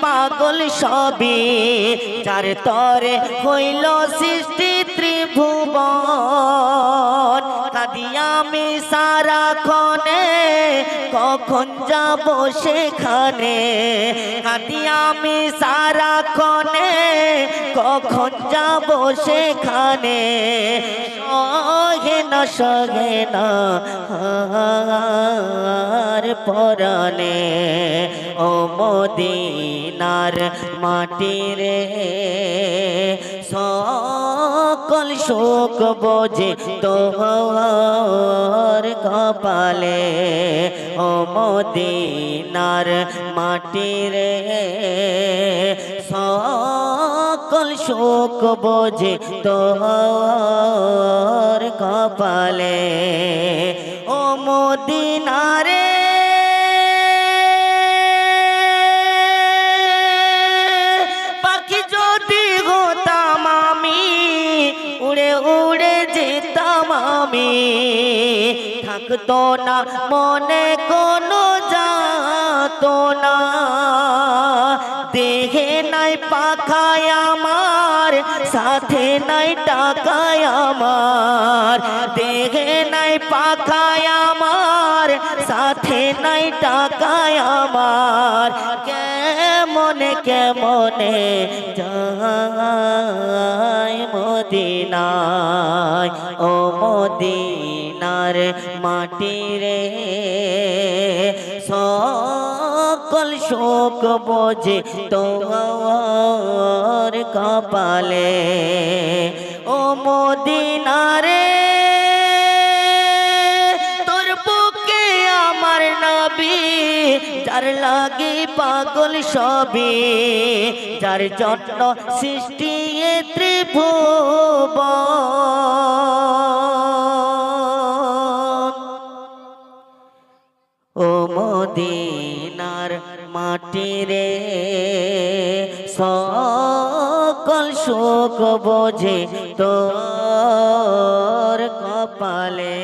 পাগল সবই, যার তরে হইল সৃষ্টি ত্রিভুবন। কাঁদি আমি সারাক্ষণে, কখন যাব সেখানে। কাঁদি আমি সারাক্ষণে, কখন যাব সেখানে। সহে না আর পরানে, ও মদিনার মাটি রে সকল শোক বোঝে তোর কপালে। ও মদিনার মাটি রে সকল শোক বোঝে তোর কপালে। ও মদিনারে পাখি যদি হতাম আমি, উড়ে উড়ে যেতাম আমি। থাকতো না মনে কোনো যাতো না, দেহে নাই পাখায় আমার, সাথে নাই টাকায় আমার। দেহে নাই পাখায় আমার, সাথে নাই টাকায় আমার। কেমনে কেমনে যাই মদিনায়, ও মদিনার মাটি রে সকল শোক বোঝে তোর কপালে। ও মদিনারে তোর বুকে আমার নবী, যার লাগি পাগল সবই, যার জন্য সৃষ্টি এ ত্রিভুবন। ও মদিনার মাটি রে সকল শোক বোঝে তোর কপালে।